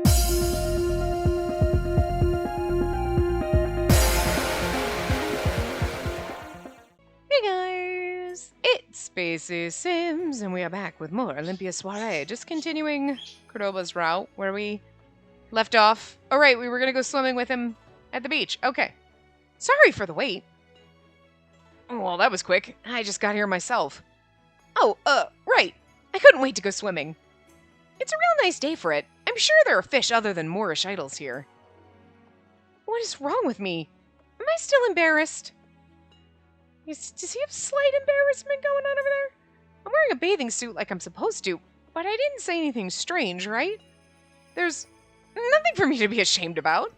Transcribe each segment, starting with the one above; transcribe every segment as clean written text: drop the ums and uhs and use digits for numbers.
Hey guys, it's Spacey Sims, and we are back with more Olympia Soiree. Just continuing Kuroba's route where we left off. Oh right, we were gonna go swimming with him at the beach. Okay. Sorry for the wait. Well, that was quick. I just got here myself. Oh, right. I couldn't wait to go swimming. It's a real nice day for it. I'm sure there are fish other than Moorish idols here. What is wrong with me? Am I still embarrassed? Does he have slight embarrassment going on over there? I'm wearing a bathing suit like I'm supposed to, but I didn't say anything strange, right? There's nothing for me to be ashamed about.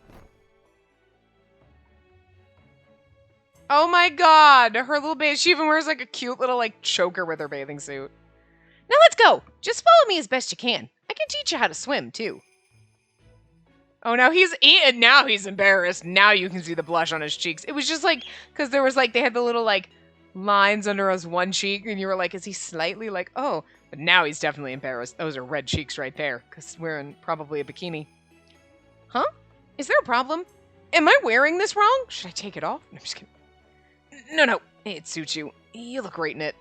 Oh my god, her little baby, she even wears like a cute little like choker with her bathing suit. Now let's go. Just follow me as best you can. I can teach you how to swim too. Oh, now he's embarrassed. Now you can see the blush on his cheeks. It was just like, because there was like, they had the little like lines under his one cheek, and you were like, is he slightly like, oh, but now he's definitely embarrassed. Those are red cheeks right there, because wearing probably a bikini. Huh? Is there a problem? Am I wearing this wrong? Should I take it off? No, I'm just kidding. No, it suits you. You look great in it.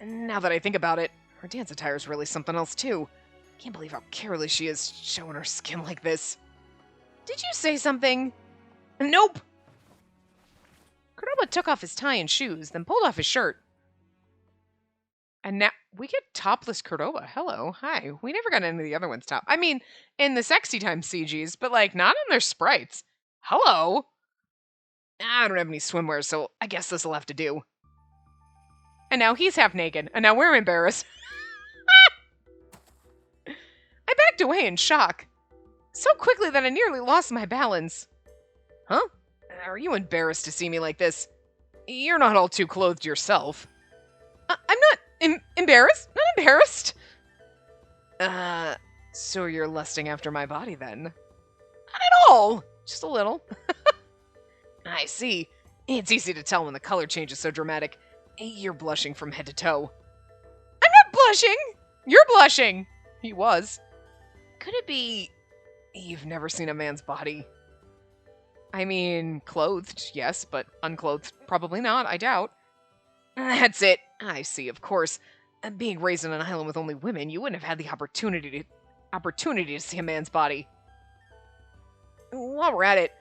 Now that I think about it, her dance attire is really something else too. Can't believe how careless she is showing her skin like this. Did you say something? Nope. Kuroba took off his tie and shoes, then pulled off his shirt. And now we get topless Kuroba. Hello, hi. We never got any of the other ones top. I mean, in the sexy time CGs, but like not in their sprites. Hello. I don't have any swimwear, so I guess this will have to do. And now he's half naked, and now we're embarrassed. I backed away in shock. So quickly that I nearly lost my balance. Huh? Are you embarrassed to see me like this? You're not all too clothed yourself. I'm not embarrassed? Not embarrassed? So you're lusting after my body then? Not at all. Just a little. I see. It's easy to tell when the color change is so dramatic. You're blushing from head to toe. I'm not blushing! You're blushing! He was. Could it be you've never seen a man's body? I mean, clothed, yes, but unclothed, probably not, I doubt. That's it. I see, of course. Being raised on an island with only women, you wouldn't have had the opportunity to see a man's body. While we're at it,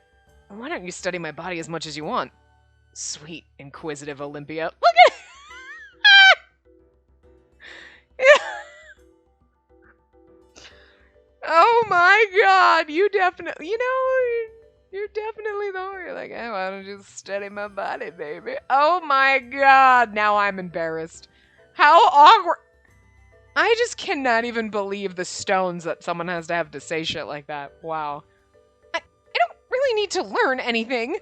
why don't you study my body as much as you want? Sweet, inquisitive Olympia. Look at Oh my god, you're definitely the one. You're like, I want to just study my body, baby. Oh my god, now I'm embarrassed. How awkward. I just cannot even believe the stones that someone has to have to say shit like that. Wow. I don't really need to learn anything.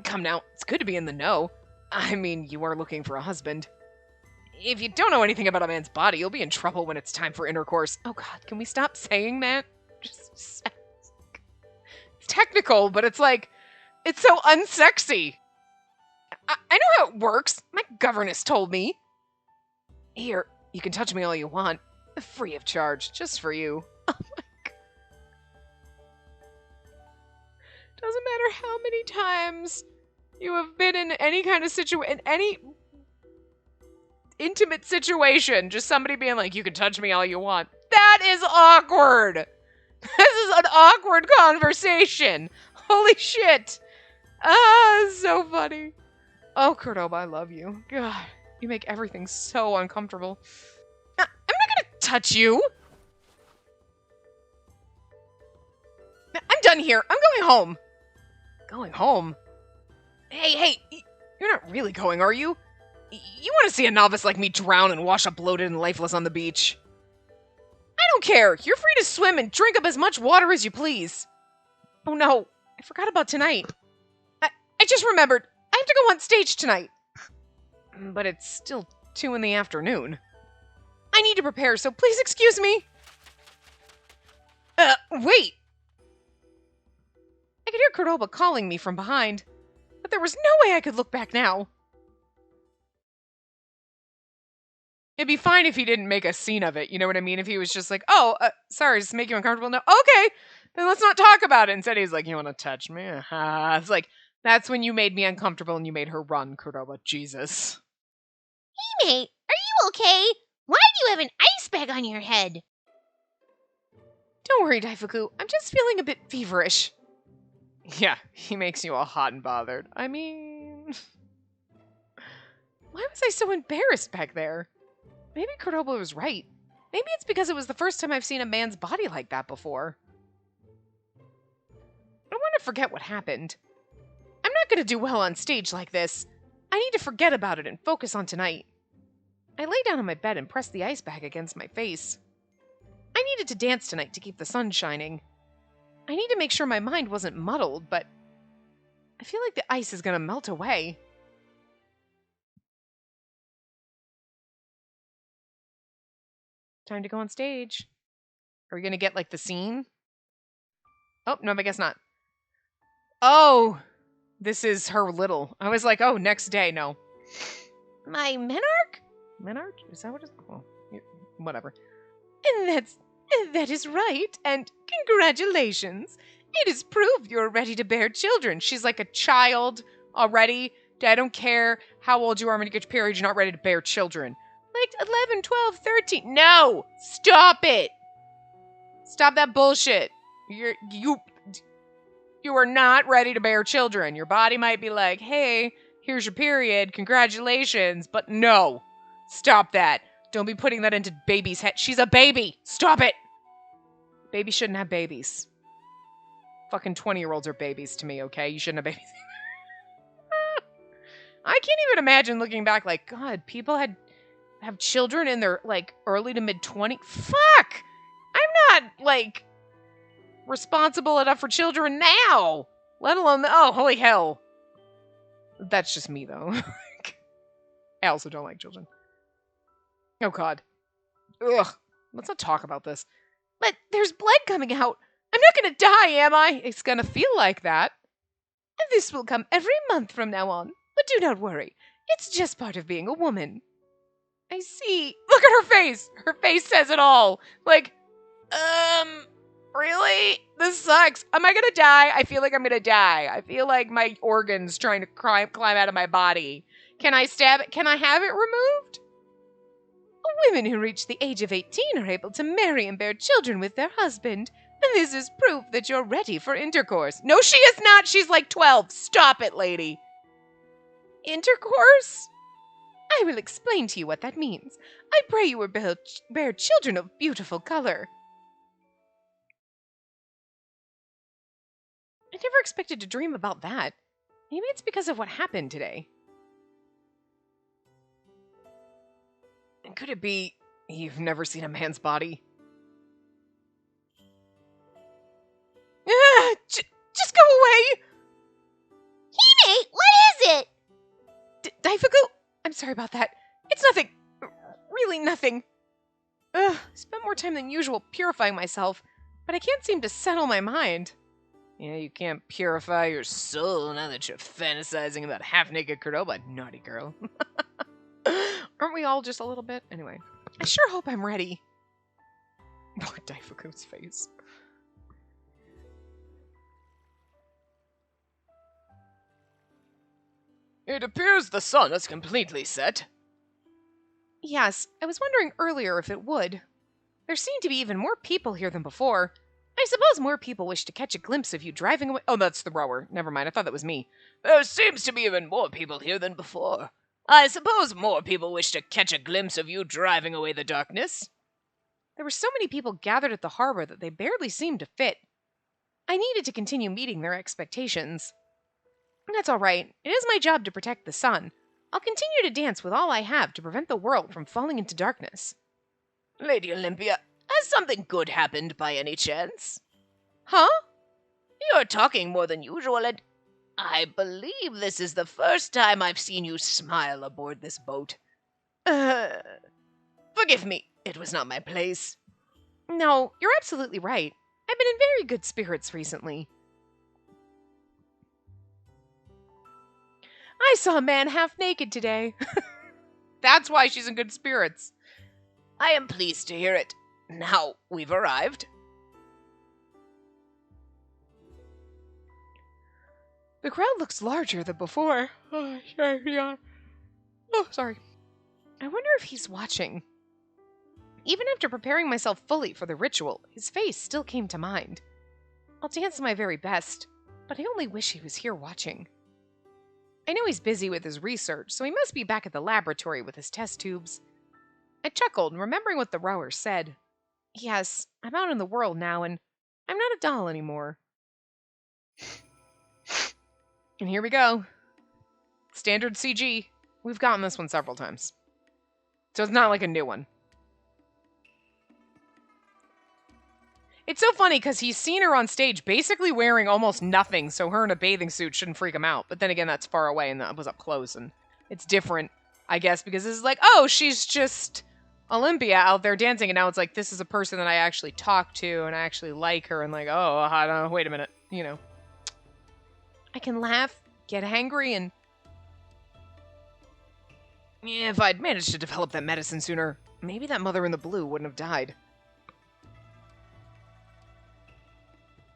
Come now, it's good to be in the know. I mean, you are looking for a husband. If you don't know anything about a man's body, you'll be in trouble when it's time for intercourse. Oh god, can we stop saying that? It's technical, but it's like, it's so unsexy. I know how it works. My governess told me. Here, you can touch me all you want. Free of charge, just for you. Oh my god. Doesn't matter how many times you have been in any kind of in any intimate situation, just somebody being like, you can touch me all you want. That is awkward. This is an awkward conversation. Holy shit. So funny. Oh, Kuroba, I love you. God, you make everything so uncomfortable. I'm not gonna touch you. I'm done here. I'm going home. Going home? Hey, you're not really going, are you? You want to see a novice like me drown and wash up bloated and lifeless on the beach? I don't care. You're free to swim and drink up as much water as you please. Oh no, I forgot about tonight. I just remembered. I have to go on stage tonight. But it's still 2 in the afternoon. I need to prepare, so please excuse me. Wait. I could hear Kuroba calling me from behind, but there was no way I could look back now. It'd be fine if he didn't make a scene of it, you know what I mean? If he was just like, oh, sorry, does this make you uncomfortable? No, okay, then let's not talk about it. Instead, he's like, you want to touch me? It's like, that's when you made me uncomfortable and you made her run, Kuroba. Jesus. Hey, mate, are you okay? Why do you have an ice bag on your head? Don't worry, Daifuku. I'm just feeling a bit feverish. Yeah, he makes you all hot and bothered. I mean... Why was I so embarrassed back there? Maybe Kuroba was right. Maybe it's because it was the first time I've seen a man's body like that before. I want to forget what happened. I'm not going to do well on stage like this. I need to forget about it and focus on tonight. I lay down on my bed and pressed the ice bag against my face. I needed to dance tonight to keep the sun shining. I need to make sure my mind wasn't muddled, but I feel like the ice is going to melt away. Time to go on stage. Are we going to get, like, the scene? Oh, no, I guess not. Oh, this is her little. I was like, oh, next day. No. My menarche? Menarche? Is that what it's... Well, whatever. And that is right, and congratulations. It is proof you're ready to bear children. She's like a child already. I don't care how old you are when you get your period, you're not ready to bear children. Like 11, 12, 13. No! Stop it! Stop that bullshit. You are not ready to bear children. Your body might be like, hey, here's your period, congratulations, but no. Stop that. Don't be putting that into baby's head. She's a baby. Stop it. Babies shouldn't have babies. Fucking 20-year-olds are babies to me, okay? You shouldn't have babies. I can't even imagine looking back like, God, people have children in their, like, early to mid-20s. Fuck! I'm not, like, responsible enough for children now. Let alone, oh, holy hell. That's just me, though. I also don't like children. Oh, God. Ugh. Let's not talk about this. But there's blood coming out. I'm not gonna die, am I? It's gonna feel like that. And this will come every month from now on. But do not worry. It's just part of being a woman. I see. Look at her face. Her face says it all. Like, really? This sucks. Am I gonna die? I feel like I'm gonna die. I feel like my organs trying to climb out of my body. Can I stab it? Can I have it removed? Women who reach the age of 18 are able to marry and bear children with their husband. And this is proof that you're ready for intercourse. No, she is not. She's like 12. Stop it, lady. Intercourse? I will explain to you what that means. I pray you will bear children of beautiful color. I never expected to dream about that. Maybe it's because of what happened today. And could it be you've never seen a man's body? Just go away! Hime, what is it? Daifuku? I'm sorry about that. It's nothing. Really nothing. I spent more time than usual purifying myself, but I can't seem to settle my mind. Yeah, you can't purify your soul now that you're fantasizing about half-naked Kuroba, naughty girl. Aren't we all just a little bit? Anyway, I sure hope I'm ready. Oh, Daifuku's face. It appears the sun is completely set. Yes, I was wondering earlier if it would. There seem to be even more people here than before. I suppose more people wish to catch a glimpse of you driving away. Oh, that's the rower. Never mind, I thought that was me. There seems to be even more people here than before. I suppose more people wish to catch a glimpse of you driving away the darkness. There were so many people gathered at the harbor that they barely seemed to fit. I needed to continue meeting their expectations. That's all right. It is my job to protect the sun. I'll continue to dance with all I have to prevent the world from falling into darkness. Lady Olympia, has something good happened by any chance? Huh? You're talking more than usual, and I believe this is the first time I've seen you smile aboard this boat. Forgive me, it was not my place. No, you're absolutely right. I've been in very good spirits recently. I saw a man half naked today. That's why she's in good spirits. I am pleased to hear it. Now we've arrived. The crowd looks larger than before. Oh, sorry. I wonder if he's watching. Even after preparing myself fully for the ritual, his face still came to mind. I'll dance my very best, but I only wish he was here watching. I know he's busy with his research, so he must be back at the laboratory with his test tubes. I chuckled, remembering what the rower said. Yes, I'm out in the world now, and I'm not a doll anymore. And here we go. Standard CG. We've gotten this one several times. So it's not like a new one. It's so funny because he's seen her on stage basically wearing almost nothing, so her in a bathing suit shouldn't freak him out. But then again, that's far away and that was up close, and it's different, I guess, because this is like, oh, she's just Olympia out there dancing, and now it's like, this is a person that I actually talk to, and I actually like her, and like, oh, I don't know, wait a minute, you know. I can laugh, get angry, and if I'd managed to develop that medicine sooner, maybe that mother in the blue wouldn't have died.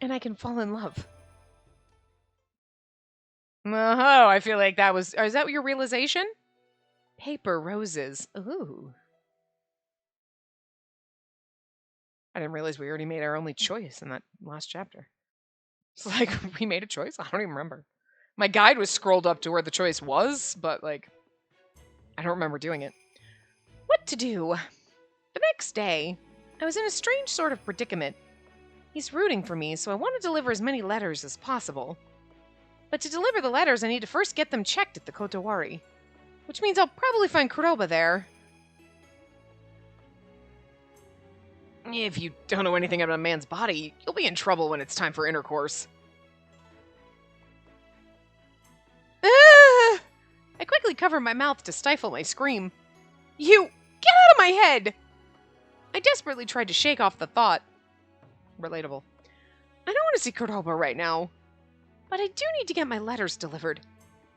And I can fall in love. Oh, I feel like that was... Is that your realization? Paper roses. Ooh. I didn't realize we already made our only choice in that last chapter. It's like, we made a choice? I don't even remember. My guide was scrolled up to where the choice was, but, like, I don't remember doing it. What to do? The next day, I was in a strange sort of predicament. He's rooting for me, so I want to deliver as many letters as possible. But to deliver the letters, I need to first get them checked at the Kotowari. Which means I'll probably find Kuroba there. If you don't know anything about a man's body, you'll be in trouble when it's time for intercourse. Ah! I quickly covered my mouth to stifle my scream. You! Get out of my head! I desperately tried to shake off the thought. Relatable. I don't want to see Kuroba right now. But I do need to get my letters delivered.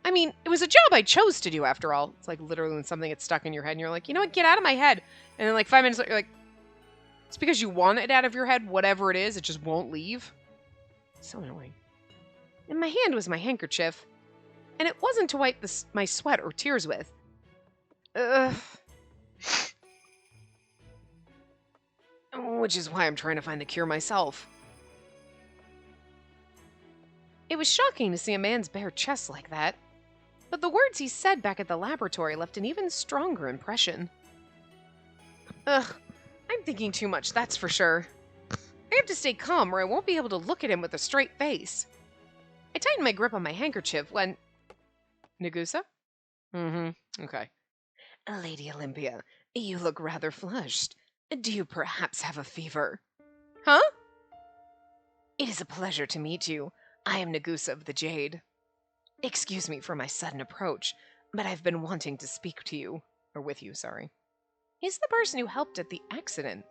I mean, it was a job I chose to do after all. It's like literally when something gets stuck in your head and you're like, you know what, get out of my head. And then like 5 minutes later, you're like, it's because you want it out of your head, whatever it is, it just won't leave. So annoying. In my hand was my handkerchief. And it wasn't to wipe my sweat or tears with. Ugh. Which is why I'm trying to find the cure myself. It was shocking to see a man's bare chest like that. But the words he said back at the laboratory left an even stronger impression. Ugh, I'm thinking too much, that's for sure. I have to stay calm or I won't be able to look at him with a straight face. I tightened my grip on my handkerchief when... Nagusa? Okay. Lady Olympia, you look rather flushed. Do you perhaps have a fever? Huh? It is a pleasure to meet you. I am Nagusa of the Jade. Excuse me for my sudden approach, but I've been wanting to speak to you. Or with you, sorry. He's the person who helped at the accident.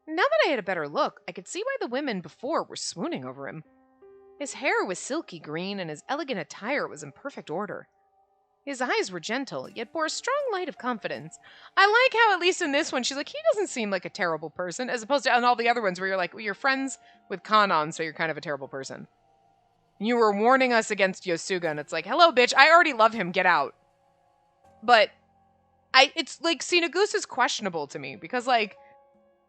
Now that I had a better look, I could see why the women before were swooning over him. His hair was silky green, and his elegant attire was in perfect order. His eyes were gentle, yet bore a strong light of confidence. I like how, at least in this one, she's like, he doesn't seem like a terrible person, as opposed to on all the other ones where you're like, well, you're friends with Kanon, so you're kind of a terrible person. You were warning us against Yosuga, and it's like, hello, bitch, I already love him, get out. But, it's like, see, Nagusa's questionable to me, because, like,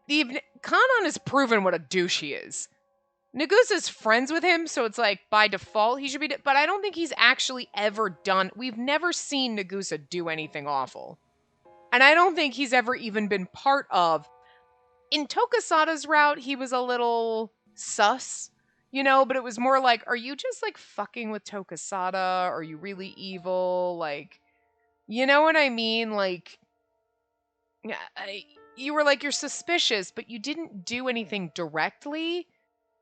Kanon has proven what a douche he is. Nagusa's friends with him, so it's like, by default, he should be, but I don't think he's actually ever done, we've never seen Nagusa do anything awful. And I don't think he's ever even been part of, in Tokasada's route, he was a little sus, you know, but it was more like, are you just, like, fucking with Tokasada? Are you really evil? Like, you know what I mean? Like, you were like, you're suspicious, but you didn't do anything directly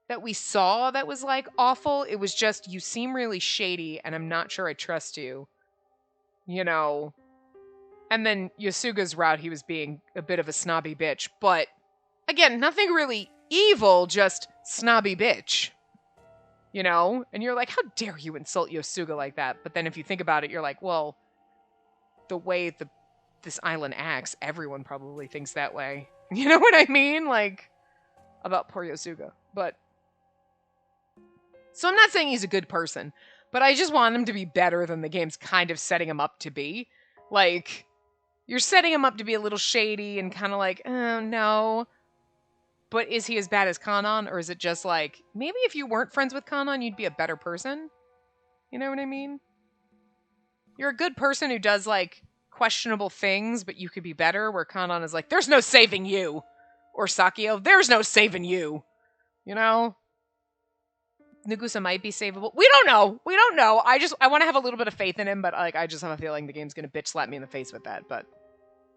that we saw that was, like, awful. It was just, you seem really shady, and I'm not sure I trust you. You know? And then Yosuga's route, he was being a bit of a snobby bitch. But, again, nothing really evil, just snobby bitch. You know? And you're like, how dare you insult Yosuga like that? But then if you think about it, you're like, well, the way the this island acts, everyone probably thinks that way. You know what I mean? Like, about poor Yosuga. But, so I'm not saying he's a good person, but I just want him to be better than the game's kind of setting him up to be. Like, you're setting him up to be a little shady and kind of like, oh, no. But is he as bad as Kanon, or is it just like, maybe if you weren't friends with Kanon, you'd be a better person? You know what I mean? You're a good person who does, like, questionable things, but you could be better, where Kanon is like, there's no saving you. Or Sakio, there's no saving you. You know? Nagusa might be savable. We don't know. We don't know. I want to have a little bit of faith in him, but like I just have a feeling the game's going to bitch slap me in the face with that. But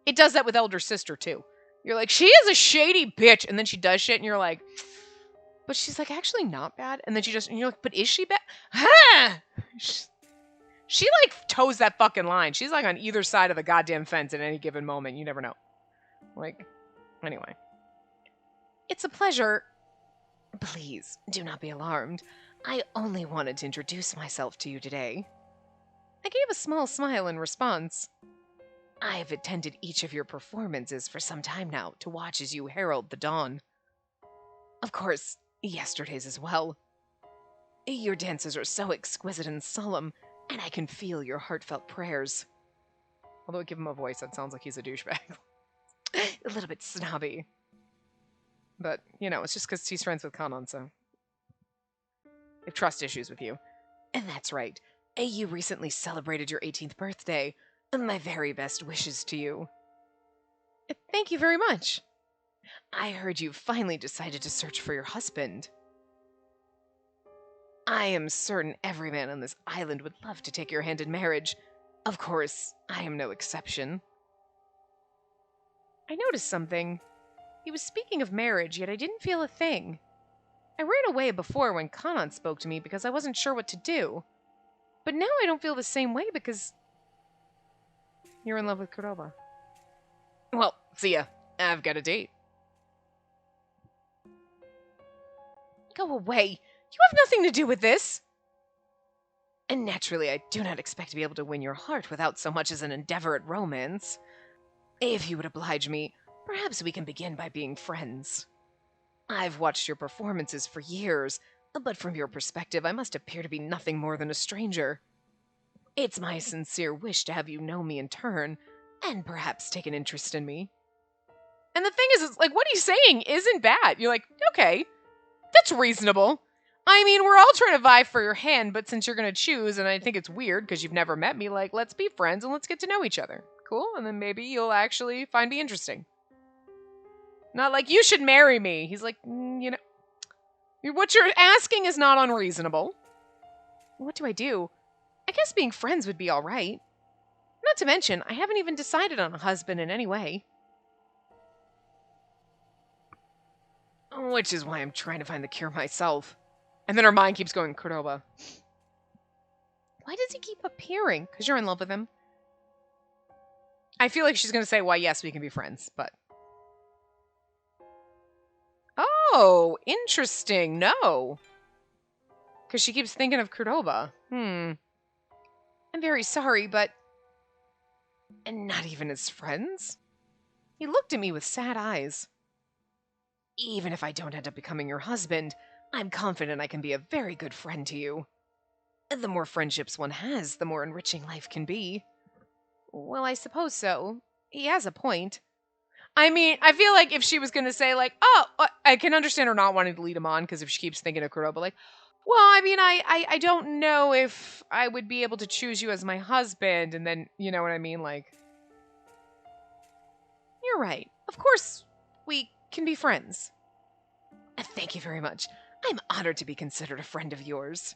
it does that with Elder Sister, too. You're like, she is a shady bitch, and then she does shit, and you're like, but she's, like, actually not bad. And then and you're like, but is she bad? Huh! She, like, toes that fucking line. She's, like, on either side of the goddamn fence at any given moment. You never know. Like, anyway. It's a pleasure. Please, do not be alarmed. I only wanted to introduce myself to you today. I gave a small smile in response. I have attended each of your performances for some time now to watch as you herald the dawn. Of course, yesterday's as well. Your dances are so exquisite and solemn, and I can feel your heartfelt prayers. Although I give him a voice, that sounds like he's a douchebag. A little bit snobby. But, you know, it's just because he's friends with Kanon, so. They have trust issues with you. And that's right. You recently celebrated your 18th birthday. My very best wishes to you. Thank you very much. I heard you finally decided to search for your husband. I am certain every man on this island would love to take your hand in marriage. Of course, I am no exception. I noticed something. He was speaking of marriage, yet I didn't feel a thing. I ran away before when Kanon spoke to me because I wasn't sure what to do. But now I don't feel the same way because you're in love with Kuroba. Well, see ya. I've got a date. Go away. You have nothing to do with this. And naturally, I do not expect to be able to win your heart without so much as an endeavor at romance. If you would oblige me, perhaps we can begin by being friends. I've watched your performances for years, but from your perspective, I must appear to be nothing more than a stranger. It's my sincere wish to have you know me in turn, and perhaps take an interest in me. And the thing is, it's like, what he's saying isn't bad. You're like, okay, that's reasonable. I mean, we're all trying to vie for your hand, but since you're going to choose, and I think it's weird because you've never met me, like, let's be friends and let's get to know each other. Cool? And then maybe you'll actually find me interesting. Not like, you should marry me. He's like, you know, what you're asking is not unreasonable. What do I do? I guess being friends would be all right. Not to mention, I haven't even decided on a husband in any way. Which is why I'm trying to find the cure myself. And then her mind keeps going, Kuroba. Why does he keep appearing? Because you're in love with him. I feel like she's going to say, why, yes, we can be friends, but... Oh, interesting. No. Because she keeps thinking of Kuroba. I'm very sorry, but... And not even as friends? He looked at me with sad eyes. Even if I don't end up becoming your husband, I'm confident I can be a very good friend to you. The more friendships one has, the more enriching life can be. Well, I suppose so. He has a point. I mean, I feel like if she was going to say, like, oh, I can understand her not wanting to lead him on, because if she keeps thinking of Kuroba, like, well, I mean, I don't know if I would be able to choose you as my husband, and then, you know what I mean, like... You're right. Of course, we can be friends. Thank you very much. I'm honored to be considered a friend of yours.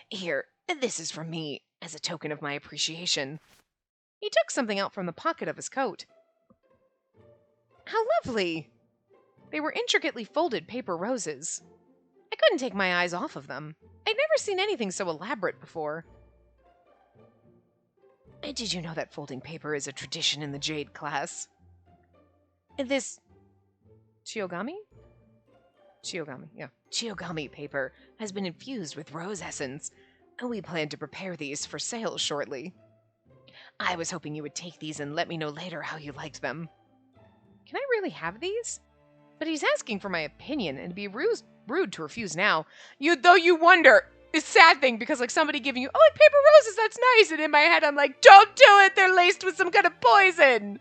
Here, this is from me, as a token of my appreciation. He took something out from the pocket of his coat. How lovely! They were intricately folded paper roses. I couldn't take my eyes off of them. I'd never seen anything so elaborate before. Did you know that folding paper is a tradition in the Jade class? This... Chiogami? Chiogami, yeah. Chiogami paper has been infused with rose essence, and we plan to prepare these for sale shortly. I was hoping you would take these and let me know later how you liked them. Can I really have these? But he's asking for my opinion, and it'd be rude to refuse now. Though you wonder, it's a sad thing, because like somebody giving you, oh, like paper roses, that's nice. And in my head, I'm like, don't do it. They're laced with some kind of poison.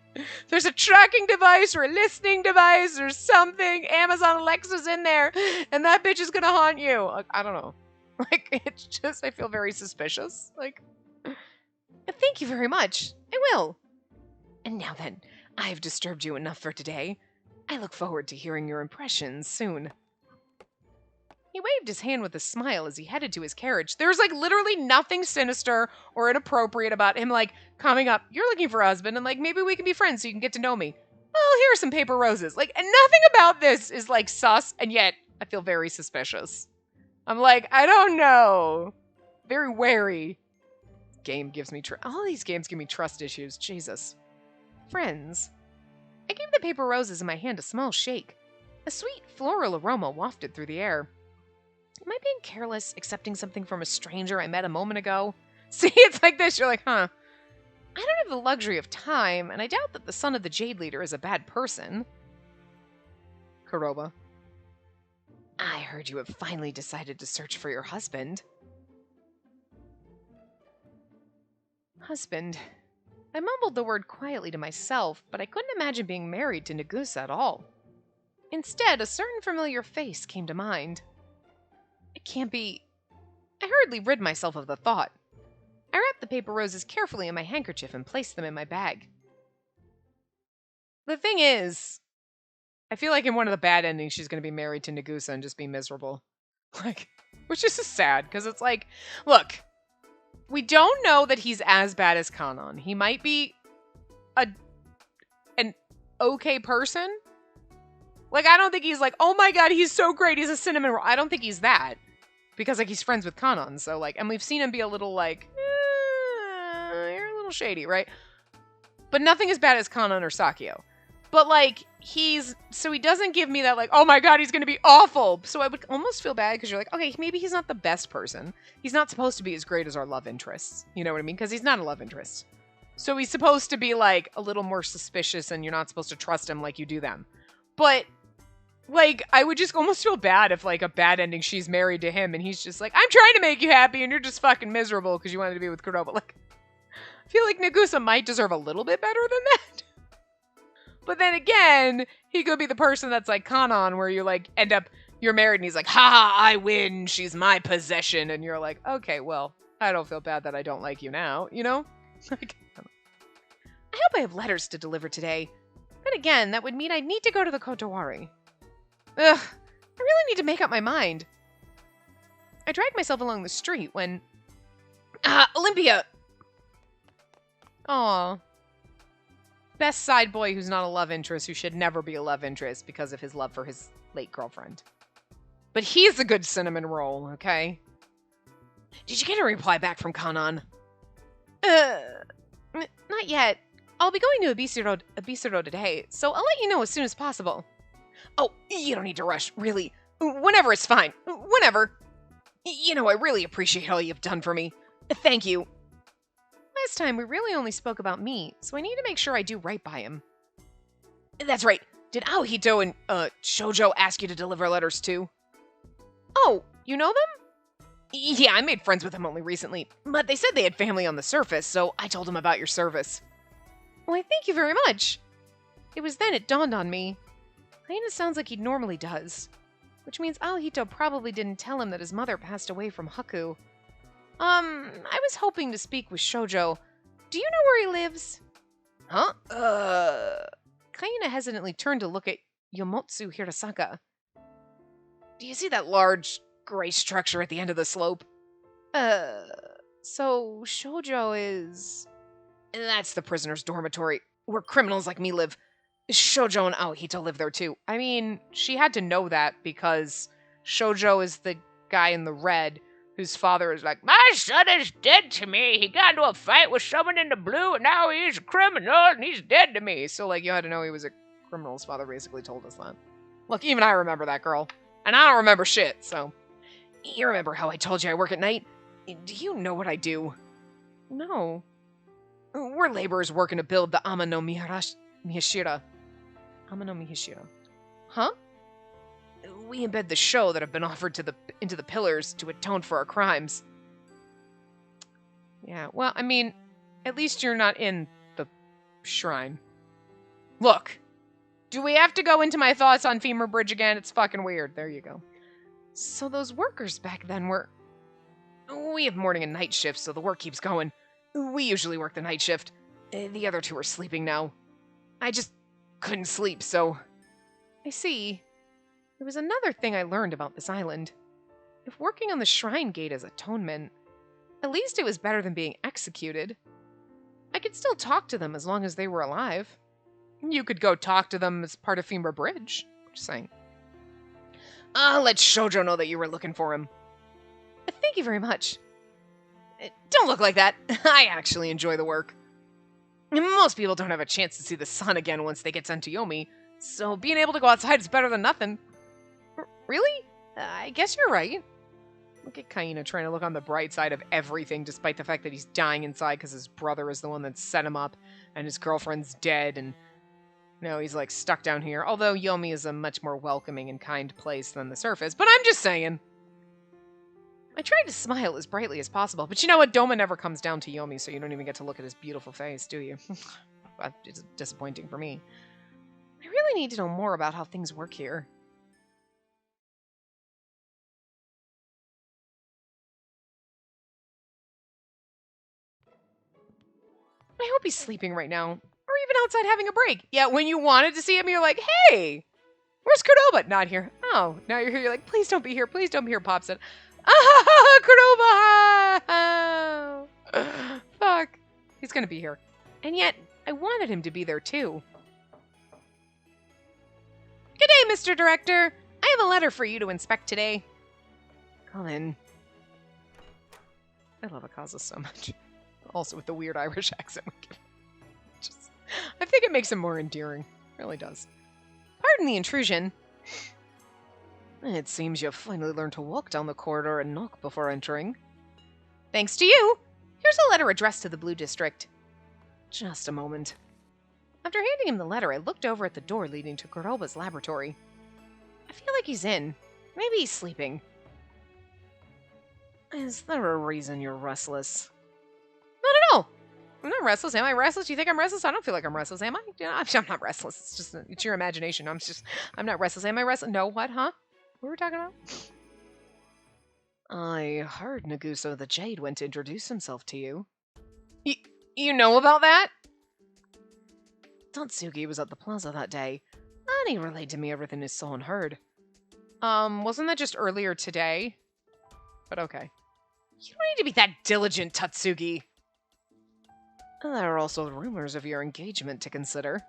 There's a tracking device or a listening device or something. Amazon Alexa's in there, and that bitch is going to haunt you. Like, I don't know. Like, it's just, I feel very suspicious. Like, thank you very much. I will. And now then, I've disturbed you enough for today. I look forward to hearing your impressions soon. He waved his hand with a smile as he headed to his carriage. There's like literally nothing sinister or inappropriate about him like coming up, you're looking for a husband, and like maybe we can be friends so you can get to know me. Well, here are some paper roses. Like, and nothing about this is like sus, and yet I feel very suspicious. I'm like, I don't know. Very wary. Game gives me all these games give me trust issues. Jesus. Friends. I gave the paper roses in my hand a small shake. A sweet floral aroma wafted through the air. Am I being careless, accepting something from a stranger I met a moment ago? See, it's like this. You're like, huh. I don't have the luxury of time, and I doubt that the son of the Jade Leader is a bad person. Kuroba. I heard you have finally decided to search for your husband. Husband. I mumbled the word quietly to myself, but I couldn't imagine being married to Nagusa at all. Instead, a certain familiar face came to mind. It can't be... I hurriedly rid myself of the thought. I wrapped the paper roses carefully in my handkerchief and placed them in my bag. The thing is, I feel like in one of the bad endings, she's going to be married to Nagusa and just be miserable. Like, which is just sad, because it's like, look, we don't know that he's as bad as Kanon. He might be an okay person. Like, I don't think he's like, oh my god, he's so great, he's a cinnamon roll. I don't think he's that. Because, like, he's friends with Kanon, so, like, and we've seen him be a little, like, you're a little shady, right? But nothing as bad as Kanon or Sakio. But, like, he doesn't give me that, like, oh my god, he's gonna be awful. So I would almost feel bad, because you're like, okay, maybe he's not the best person. He's not supposed to be as great as our love interests. You know what I mean? Because he's not a love interest. So he's supposed to be, like, a little more suspicious, and you're not supposed to trust him like you do them. But... like, I would just almost feel bad if, like, a bad ending, she's married to him, and he's just like, I'm trying to make you happy, and you're just fucking miserable because you wanted to be with Kuroba. Like, I feel like Nagusa might deserve a little bit better than that. But then again, he could be the person that's like Kanon, where you, like, end up, you're married, and he's like, ha, I win, she's my possession, and you're like, okay, well, I don't feel bad that I don't like you now, you know? Like, I hope I have letters to deliver today. Then again, that would mean I'd need to go to the Kotowari. Ugh, I really need to make up my mind. I dragged myself along the street when... Olympia! Aw. Best side boy who's not a love interest, who should never be a love interest because of his love for his late girlfriend. But he's a good cinnamon roll, okay? Did you get a reply back from Kanon? Not yet. I'll be going to Abisuro today, so I'll let you know as soon as possible. Oh, you don't need to rush, really. Whenever is fine. Whenever. You know, I really appreciate all you've done for me. Thank you. Last time, we really only spoke about me, so I need to make sure I do right by him. That's right. Did Aohito and, Shoujo ask you to deliver letters too? Oh, you know them? Yeah, I made friends with them only recently, but they said they had family on the surface, so I told them about your service. Why, thank you very much. It was then it dawned on me. Hyena sounds like he normally does, which means Aohito probably didn't tell him that his mother passed away from Haku. I was hoping to speak with Shoujo. Do you know where he lives? Huh? Hyena hesitantly turned to look at Yomotsu Hirasaka. Do you see that large, gray structure at the end of the slope? So Shoujo is... That's the prisoner's dormitory, where criminals like me live. Shoujo and Aohito live there too. I mean, she had to know that because Shoujo is the guy in the red whose father is like, my son is dead to me. He got into a fight with someone in the blue and now he's a criminal and he's dead to me. So, like, you had to know he was a criminal. His father basically told us that. Look, even I remember that girl. And I don't remember shit, so. You remember how I told you I work at night? Do you know what I do? No. We're laborers working to build the Ama no Mihashira. Ama no Mihashira. Huh? We embed the show that have been offered into the pillars to atone for our crimes. Yeah, well, I mean, at least you're not in the shrine. Look, do we have to go into my thoughts on Femur Bridge again? It's fucking weird. There you go. So those workers back then were... We have morning and night shifts, so the work keeps going. We usually work the night shift. The other two are sleeping now. I just couldn't sleep, so... I see. There was another thing I learned about this island. If working on the shrine gate is atonement, at least it was better than being executed. I could still talk to them as long as they were alive. You could go talk to them as part of Femur Bridge. Just saying. Let Shoujo know that you were looking for him. Thank you very much. Don't look like that. I actually enjoy the work. Most people don't have a chance to see the sun again once they get sent to Yomi, so being able to go outside is better than nothing. Really? I guess you're right. Look at Kaina trying to look on the bright side of everything, despite the fact that he's dying inside because his brother is the one that set him up, and his girlfriend's dead, and now he's like stuck down here. Although Yomi is a much more welcoming and kind place than the surface, but I'm just saying. I tried to smile as brightly as possible, but you know what? Doma never comes down to Yomi, so you don't even get to look at his beautiful face, do you? It's disappointing for me. I really need to know more about how things work here. I hope he's sleeping right now, or even outside having a break. Yeah, when you wanted to see him, you're like, hey, where's Kuroba? Not here. Oh, now you're here. You're like, please don't be here. Please don't be here, Pop said. Ah, Kuroba! Oh. Fuck. He's gonna be here. And yet, I wanted him to be there too. Good day, Mr. Director. I have a letter for you to inspect today. Come in. I love Akaza so much. Also with the weird Irish accent. I think it makes him more endearing. It really does. Pardon the intrusion. It seems you've finally learned to walk down the corridor and knock before entering. Thanks to you. Here's a letter addressed to the Blue District. Just a moment. After handing him the letter, I looked over at the door leading to Kuroba's laboratory. I feel like he's in. Maybe he's sleeping. Is there a reason you're restless? Not at all. I'm not restless. Am I restless? Do you think I'm restless? I don't feel like I'm restless. Am I? I'm not restless. It's just, it's your imagination. I'm not restless. Am I restless? No, what, huh? What were we talking about? I heard Nagusa the Jade went to introduce himself to you. You know about that? Tatsugi was at the plaza that day, and he relayed to me everything he saw and heard. Wasn't that just earlier today? But okay. You don't need to be that diligent, Tatsugi. There are also rumors of your engagement to consider.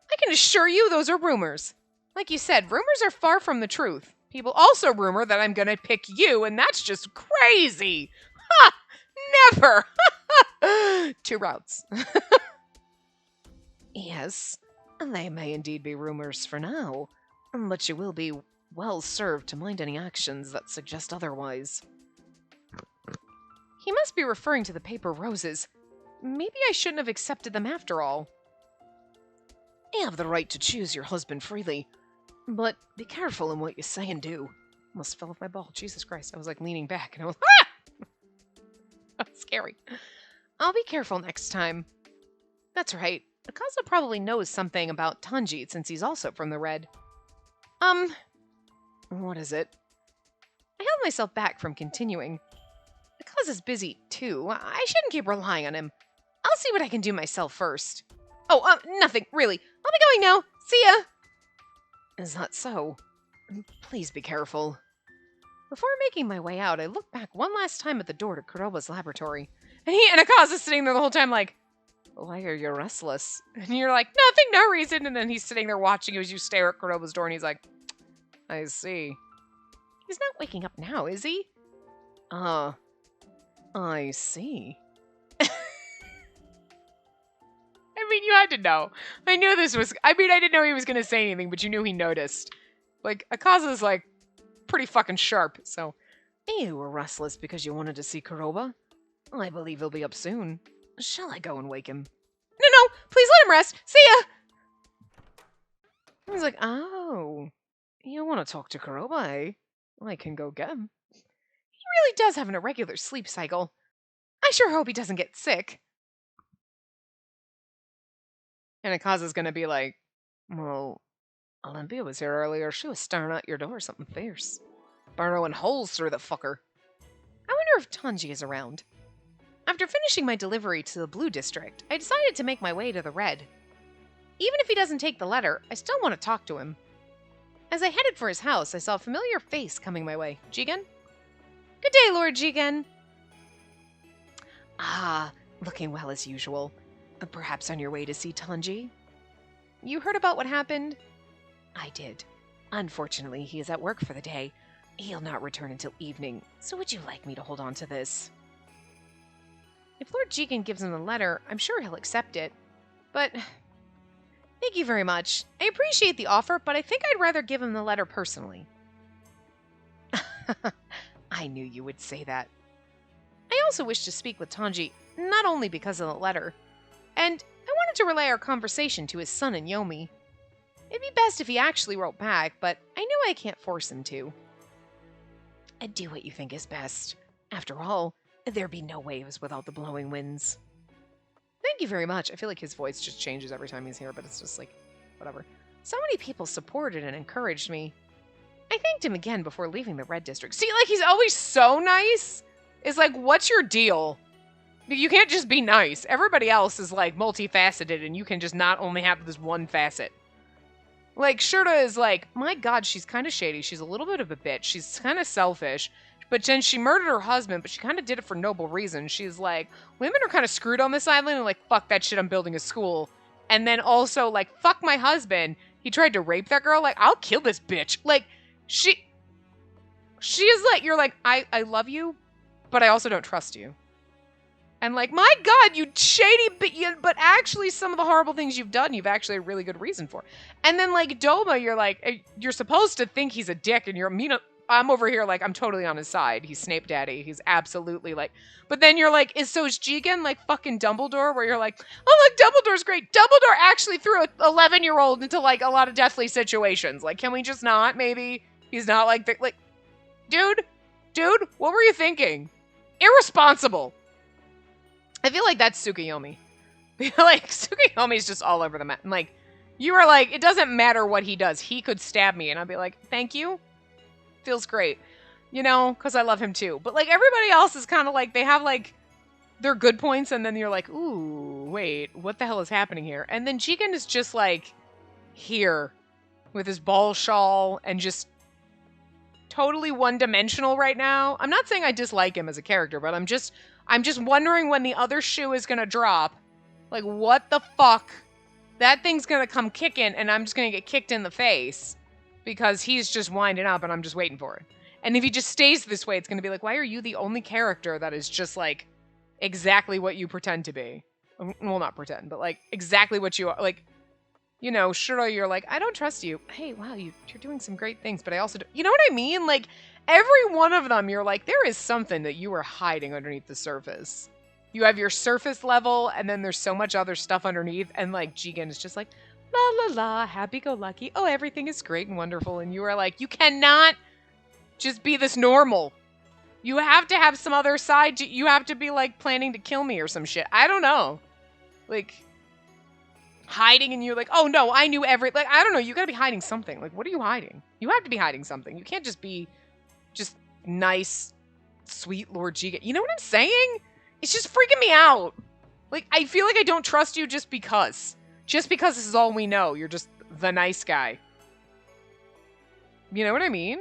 I can assure you those are rumors. Like you said, rumors are far from the truth. People also rumor that I'm gonna pick you, and that's just crazy. Ha! Never! 2 routes. Yes, they may indeed be rumors for now, but you will be well served to mind any actions that suggest otherwise. He must be referring to the paper roses. Maybe I shouldn't have accepted them after all. You have the right to choose your husband freely, but be careful in what you say and do. Almost fell off my ball. Jesus Christ. I was like leaning back and I was, ah! That's scary. I'll be careful next time. That's right. Akaza probably knows something about Tanjit since he's also from the Red. What is it? I held myself back from continuing. Akaza's busy, too. I shouldn't keep relying on him. I'll see what I can do myself first. Oh, nothing, really. I'll be going now. See ya! Is that so? Please be careful. Before making my way out, I looked back one last time at the door to Kuroba's laboratory. And Akaza's sitting there the whole time like, why are you restless? And you're like, nothing, no reason. And then he's sitting there watching you as you stare at Kuroba's door and he's like, I see. He's not waking up now, is he? I see. I mean, you had to know. I knew this was... I mean, I didn't know he was going to say anything, but you knew he noticed. Like, Akaza's, like, pretty fucking sharp, so... You were restless because you wanted to see Kuroba? I believe he'll be up soon. Shall I go and wake him? No, please let him rest. See ya! He's like, oh, you want to talk to Kuroba, eh? I can go get him. He really does have an irregular sleep cycle. I sure hope he doesn't get sick. And Akaza's gonna be like, well, Olympia was here earlier. She was staring out your door something fierce. Burrowing holes through the fucker. I wonder if Tanji is around. After finishing my delivery to the Blue District, I decided to make my way to the Red. Even if he doesn't take the letter, I still want to talk to him. As I headed for his house, I saw a familiar face coming my way. Jigen? Good day, Lord Jigen. Ah, looking well as usual. Perhaps on your way to see Tanji? You heard about what happened? I did. Unfortunately, he is at work for the day. He'll not return until evening, so would you like me to hold on to this? If Lord Jigen gives him the letter, I'm sure he'll accept it. But thank you very much. I appreciate the offer, but I think I'd rather give him the letter personally. I knew you would say that. I also wish to speak with Tanji, not only because of the letter, and I wanted to relay our conversation to his son and Yomi. It'd be best if he actually wrote back, but I know I can't force him to. I'd do what you think is best. After all, there'd be no waves without the blowing winds. Thank you very much. I feel like his voice just changes every time he's here, but it's just like, whatever. So many people supported and encouraged me. I thanked him again before leaving the Red District. See, like, he's always so nice. It's like, what's your deal? You can't just be nice. Everybody else is, like, multifaceted, and you can just not only have this one facet. Like, Shurta is like, my god, she's kind of shady. She's a little bit of a bitch. She's kind of selfish. But then she murdered her husband, but she kind of did it for noble reasons. She's like, women are kind of screwed on this island, and like, fuck that shit, I'm building a school. And then also, like, fuck my husband. He tried to rape that girl. Like, I'll kill this bitch. Like, she is like, you're like, I love you, but I also don't trust you. And like, my god, you shady but actually some of the horrible things you've done, you've actually a really good reason for. And then like Doma, you're like, you're supposed to think he's a dick, and I'm over here like, I'm totally on his side. He's Snape Daddy. He's absolutely like, but then you're like, is Jigen like fucking Dumbledore, where you're like, oh look, Dumbledore's great. Dumbledore actually threw an 11-year-old into like a lot of deathly situations. Like, can we just not, maybe? He's not like, dude, what were you thinking? Irresponsible. I feel like that's Tsukuyomi. Like, Tsukuyomi's just all over the map. Like, you are like, it doesn't matter what he does. He could stab me, and I'd be like, thank you. Feels great. You know, because I love him too. But, like, everybody else is kind of like, they have, like, their good points, and then you're like, ooh, wait, what the hell is happening here? And then Jigen is just, like, here with his ball shawl and just totally one-dimensional right now. I'm not saying I dislike him as a character, but I'm just wondering when the other shoe is gonna drop. Like, what the fuck? That thing's gonna come kicking, and I'm just gonna get kicked in the face because he's just winding up, and I'm just waiting for it. And if he just stays this way, it's gonna be like, why are you the only character that is just like exactly what you pretend to be? Well, not pretend, but like exactly what you are. Like, you know, Shuro, you're like, I don't trust you. Hey, wow, you're doing some great things, but I also do. You know what I mean? Like, every one of them, you're like, there is something that you are hiding underneath the surface. You have your surface level, and then there's so much other stuff underneath, and like, Jigen is just like, la la la, happy-go-lucky, oh, everything is great and wonderful, and you are like, you cannot just be this normal. You have to have some other side, you have to be like, planning to kill me or some shit. I don't know. Like, hiding, and you're like, oh no, I knew like, I don't know, you gotta be hiding something. Like, what are you hiding? You have to be hiding something. You can't just be just nice, sweet Lord Jigen. You know what I'm saying? It's just freaking me out. Like, I feel like I don't trust you just because. Just because this is all we know. You're just the nice guy. You know what I mean?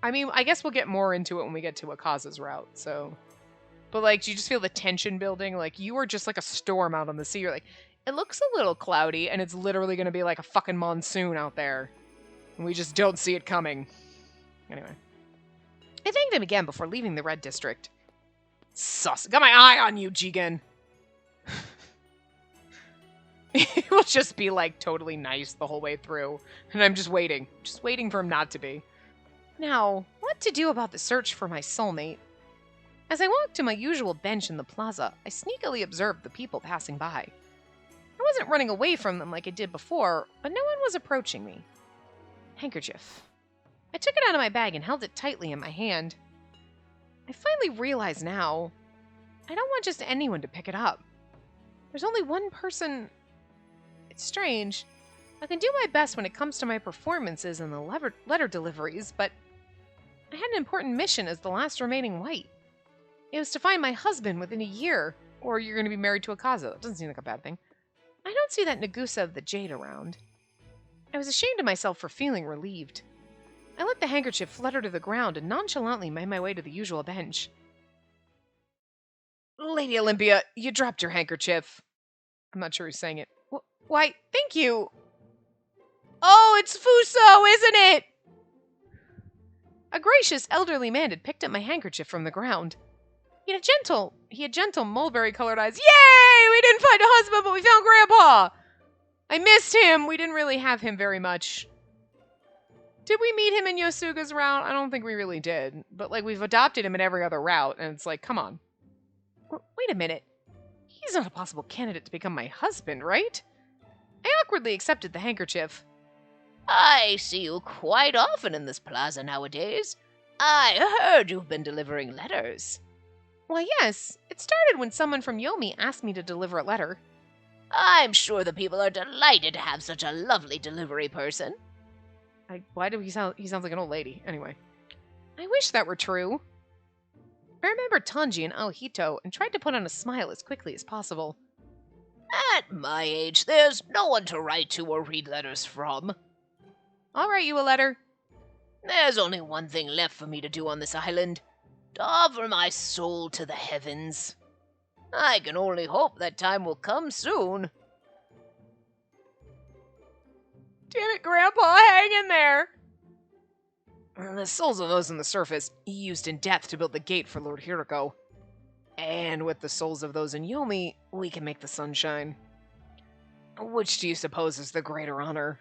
I mean, I guess we'll get more into it when we get to Akaza's route, so. But, like, do you just feel the tension building? Like, you are just like a storm out on the sea. You're like, it looks a little cloudy, and it's literally going to be like a fucking monsoon out there. And we just don't see it coming. Anyway. I thanked him again before leaving the Red District. Sus. Got my eye on you, Jigen. He will just be, like, totally nice the whole way through. And I'm just waiting. Just waiting for him not to be. Now, what to do about the search for my soulmate? As I walked to my usual bench in the plaza, I sneakily observed the people passing by. I wasn't running away from them like I did before, but no one was approaching me. Handkerchief. I took it out of my bag and held it tightly in my hand. I finally realize now, I don't want just anyone to pick it up. There's only one person. It's strange. I can do my best when it comes to my performances and the letter deliveries, but I had an important mission as the last remaining white. It was to find my husband within a year, or you're going to be married to Akaza. That doesn't seem like a bad thing. I don't see that Nagusa of the Jade around. I was ashamed of myself for feeling relieved. I let the handkerchief flutter to the ground and nonchalantly made my way to the usual bench. Lady Olympia, you dropped your handkerchief. I'm not sure who's saying it. Why, thank you. Oh, it's Fuso, isn't it? A gracious elderly man had picked up my handkerchief from the ground. He had gentle mulberry-colored eyes. Yay! We didn't find a husband, but we found Grandpa! I missed him. We didn't really have him very much. Did we meet him in Yosuga's route? I don't think we really did. But, like, we've adopted him in every other route, and it's like, come on. Wait a minute. He's not a possible candidate to become my husband, right? I awkwardly accepted the handkerchief. I see you quite often in this plaza nowadays. I heard you've been delivering letters. Why, yes. It started when someone from Yomi asked me to deliver a letter. I'm sure the people are delighted to have such a lovely delivery person. Why do he sounds like an old lady? Anyway. I wish that were true. I remembered Tanji and Aohito and tried to put on a smile as quickly as possible. At my age, there's no one to write to or read letters from. I'll write you a letter. There's only one thing left for me to do on this island. To offer my soul to the heavens. I can only hope that time will come soon. Damn it, Grandpa, hang in there! The souls of those on the surface he used in death to build the gate for Lord Hiroko. And with the souls of those in Yomi, we can make the sun shine. Which do you suppose is the greater honor?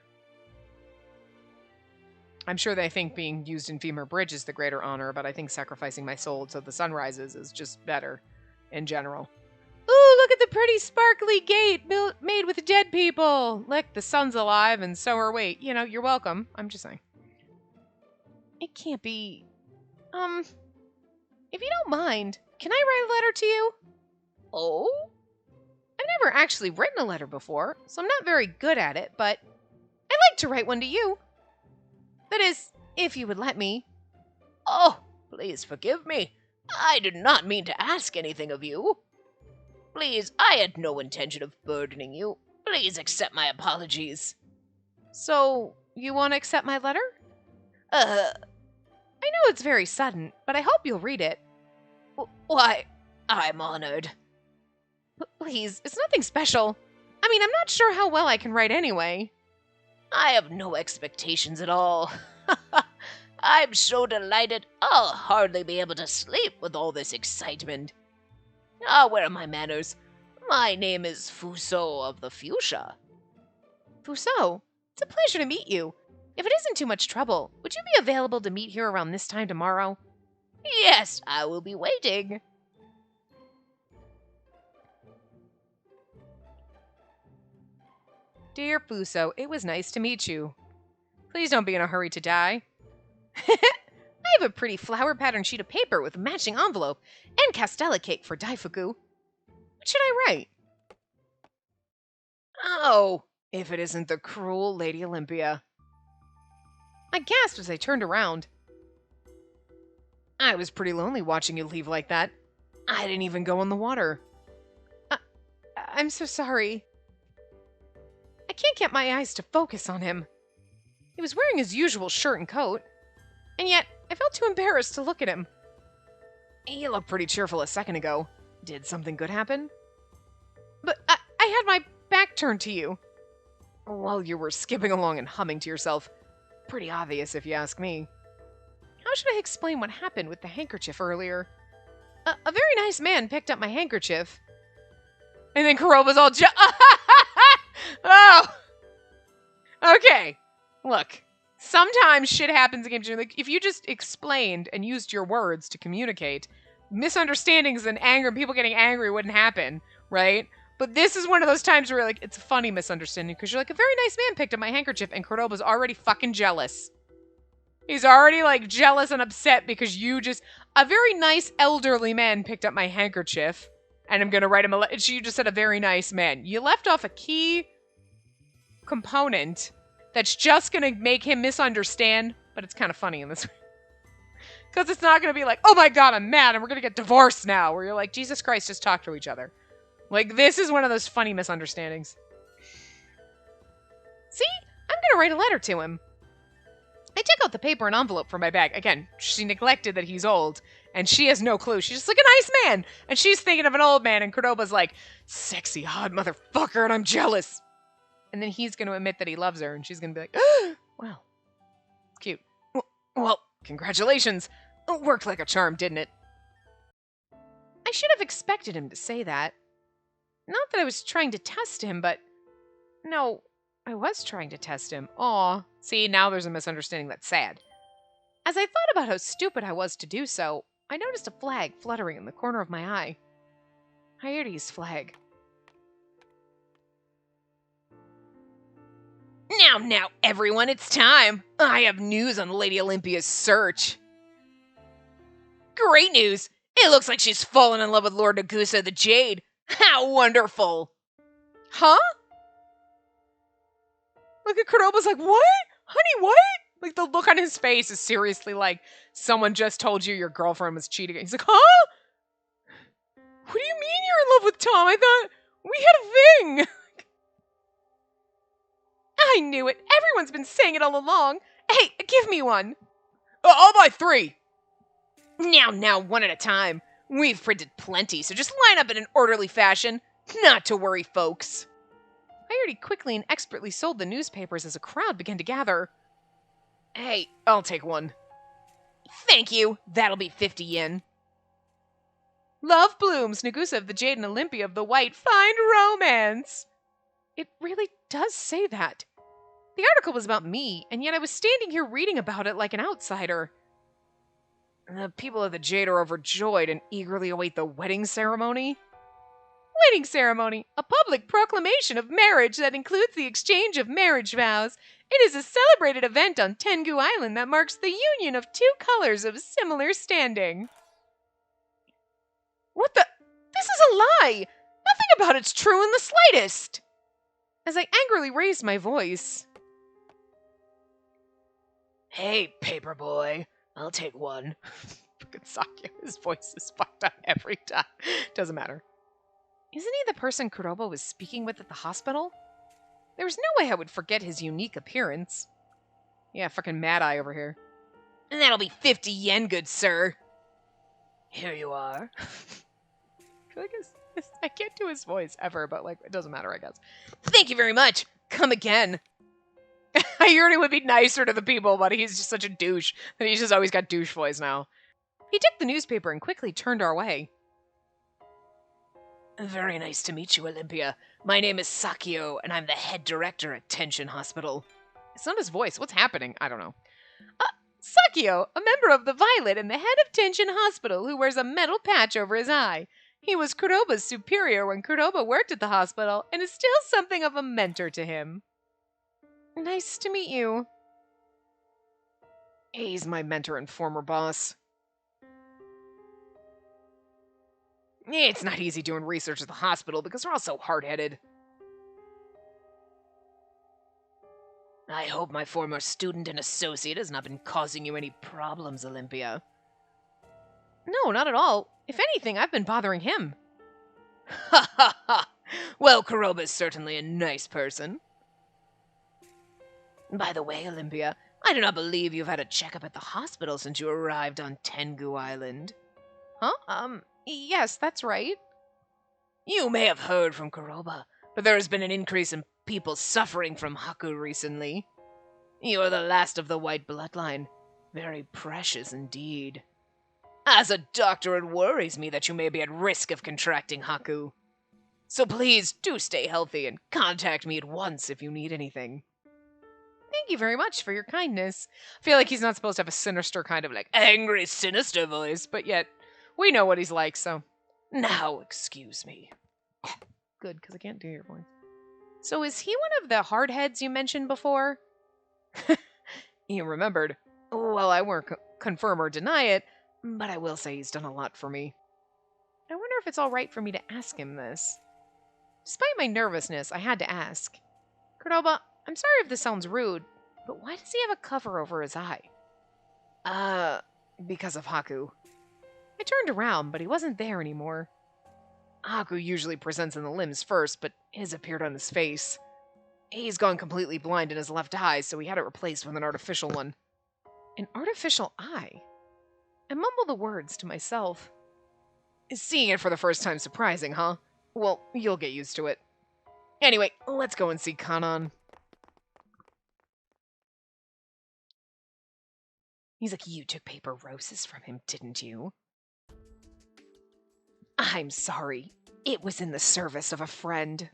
I'm sure they think being used in Femur Bridge is the greater honor, but I think sacrificing my soul so the sun rises is just better in general. Ooh, look at the pretty sparkly gate made with dead people. Look, the sun's alive and so are we. You know, you're welcome. I'm just saying. It can't be... if you don't mind, can I write a letter to you? Oh? I've never actually written a letter before, so I'm not very good at it, but I'd like to write one to you. That is, if you would let me. Oh, please forgive me. I did not mean to ask anything of you. Please, I had no intention of burdening you. Please accept my apologies. So, you want to accept my letter? I know it's very sudden, but I hope you'll read it. Why, I'm honored. Please, it's nothing special. I mean, I'm not sure how well I can write anyway. I have no expectations at all. I'm so delighted, I'll hardly be able to sleep with all this excitement. Ah, where are my manners? My name is Fuso of the Fuchsia. Fuso, it's a pleasure to meet you. If it isn't too much trouble, would you be available to meet here around this time tomorrow? Yes, I will be waiting. Dear Fuso, it was nice to meet you. Please don't be in a hurry to die. I have a pretty flower pattern sheet of paper with a matching envelope and castella cake for Daifuku. What should I write? Oh, if it isn't the cruel Lady Olympia. I gasped as I turned around. I was pretty lonely watching you leave like that. I didn't even go in the water. I'm so sorry. I can't get my eyes to focus on him. He was wearing his usual shirt and coat, and yet I felt too embarrassed to look at him. He looked pretty cheerful a second ago. Did something good happen? But I had my back turned to you. While you were skipping along and humming to yourself. Pretty obvious if you ask me. How should I explain what happened with the handkerchief earlier? A very nice man picked up my handkerchief. And then Kuroba's all oh! Okay. Look. Sometimes shit happens in games. Like, if you just explained and used your words to communicate, misunderstandings and anger and people getting angry wouldn't happen, right? But this is one of those times where like it's a funny misunderstanding because you're like, a very nice man picked up my handkerchief and Kuroba's already fucking jealous. He's already like jealous and upset because a very nice elderly man picked up my handkerchief and I'm gonna write him you just said a very nice man. You left off a key component that's just gonna make him misunderstand, but it's kind of funny in this way. Because it's not gonna be like, oh my god, I'm mad and we're gonna get divorced now, where you're like, Jesus Christ, just talk to each other. Like, this is one of those funny misunderstandings. See? I'm gonna write a letter to him. I take out the paper and envelope from my bag. Again, she neglected that he's old, and she has no clue. She's just like a nice man, and she's thinking of an old man, and Kuroba's like, sexy, hot motherfucker, and I'm jealous. And then he's going to admit that he loves her, and she's going to be like, oh, wow, cute. Well, congratulations. It worked like a charm, didn't it? I should have expected him to say that. Not that I was trying to test him, but... No, I was trying to test him. Aw. See, now there's a misunderstanding that's sad. As I thought about how stupid I was to do so, I noticed a flag fluttering in the corner of my eye. Coyote's flag. Now, everyone, it's time. I have news on Lady Olympia's search. Great news! It looks like she's fallen in love with Lord Nagusa the Jade. How wonderful! Huh? Look at Kuroba's like, what? Honey, what? Like, the look on his face is seriously like, someone just told you your girlfriend was cheating. He's like, huh? What do you mean you're in love with Tom? I thought we had a thing. I knew it. Everyone's been saying it all along. Hey, give me one. I'll buy 3. Now, one at a time. We've printed plenty, so just line up in an orderly fashion. Not to worry, folks. Coyote quickly and expertly sold the newspapers as a crowd began to gather. Hey, I'll take one. Thank you. That'll be 50 yen. Love blooms, Nagusa of the Jade and Olympia of the White find romance. It really does say that. The article was about me, and yet I was standing here reading about it like an outsider. The people of the Jade are overjoyed and eagerly await the wedding ceremony. Wedding ceremony, a public proclamation of marriage that includes the exchange of marriage vows. It is a celebrated event on Tengu Island that marks the union of 2 colors of similar standing. What the? This is a lie! Nothing about it's true in the slightest! As I angrily raised my voice. Hey, paperboy. I'll take one. Fucking Sakio, his voice is fucked up every time. Doesn't matter. Isn't he the person Kuroba was speaking with at the hospital? There was no way I would forget his unique appearance. Yeah, fucking Mad Eye over here. And that'll be 50 yen, good sir. Here you are. I feel like I can't do his voice ever, but like, it doesn't matter, I guess. Thank you very much. Come again. I heard he would be nicer to the people, but he's just such a douche that he's just always got douche voice now. He took the newspaper and quickly turned our way. Very nice to meet you, Olympia. My name is Sakio, and I'm the head director at Tenshin Hospital. It's not his voice. What's happening? I don't know. Sakio, a member of the Violet and the head of Tenshin Hospital who wears a metal patch over his eye. He was Kuroba's superior when Kuroba worked at the hospital and is still something of a mentor to him. Nice to meet you. He's my mentor and former boss. It's not easy doing research at the hospital because they're all so hard-headed. I hope my former student and associate has not been causing you any problems, Olympia. No, not at all. If anything, I've been bothering him. Ha ha ha! Well, Kuroba is certainly a nice person. By the way, Olympia, I do not believe you've had a checkup at the hospital since you arrived on Tengu Island. Huh? Yes, that's right. You may have heard from Kuroba, but there has been an increase in people suffering from Haku recently. You are the last of the white bloodline. Very precious indeed. As a doctor, it worries me that you may be at risk of contracting Haku. So please do stay healthy and contact me at once if you need anything. Thank you very much for your kindness. I feel like he's not supposed to have a sinister kind of like angry, sinister voice, but yet We know what he's like, so. Now, excuse me. Good, because I can't do your voice. So is he one of the hardheads you mentioned before? He remembered. Well, I won't confirm or deny it, but I will say he's done a lot for me. I wonder if it's all right for me to ask him this. Despite my nervousness, I had to ask. Kuroba, I'm sorry if this sounds rude, but why does he have a cover over his eye? Because of Haku. I turned around, but he wasn't there anymore. Haku usually presents in the limbs first, but his appeared on his face. He's gone completely blind in his left eye, so we had it replaced with an artificial one. An artificial eye? I mumbled the words to myself. Is seeing it for the first time surprising, huh? Well, you'll get used to it. Anyway, let's go and see Kanan. He's like, you took paper roses from him, didn't you? I'm sorry. It was in the service of a friend.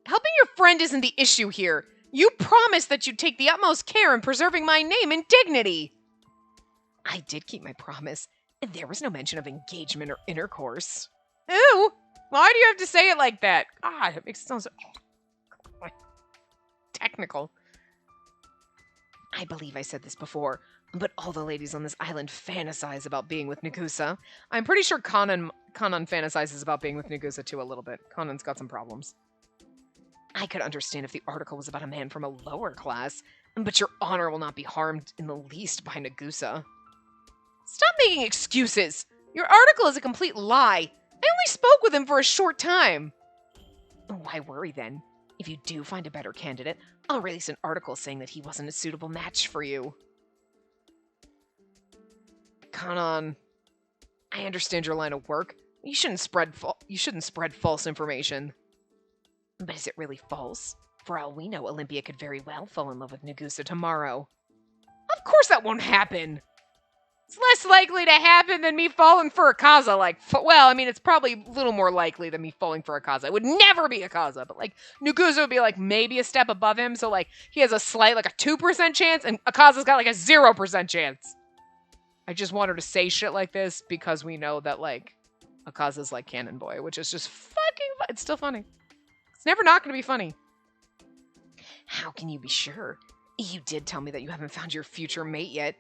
Helping your friend isn't the issue here. You promised that you'd take the utmost care in preserving my name and dignity. I did keep my promise. There was no mention of engagement or intercourse. Ew! Why do you have to say it like that? God, it makes it sound so technical. I believe I said this before, but all the ladies on this island fantasize about being with Nagusa. I'm pretty sure Kanan fantasizes about being with Nagusa too a little bit. Kanan's got some problems. I could understand if the article was about a man from a lower class, but your honor will not be harmed in the least by Nagusa. Stop making excuses! Your article is a complete lie. I only spoke with him for a short time. Why worry then? If you do find a better candidate, I'll release an article saying that he wasn't a suitable match for you. Kanan, I understand your line of work. You shouldn't spread false information. But is it really false? For all we know, Olympia could very well fall in love with Nagusa tomorrow. Of course that won't happen! It's less likely to happen than me falling for Akaza. Well, I mean, it's probably a little more likely than me falling for Akaza. It would never be Akaza, but, Nagusa would be, maybe a step above him, so, he has a slight, a 2% chance, and Akaza's got, a 0% chance. I just want her to say shit like this because we know that, Akaza's, Canon Boy, which is just fucking it's still funny. It's never not gonna be funny. How can you be sure? You did tell me that you haven't found your future mate yet.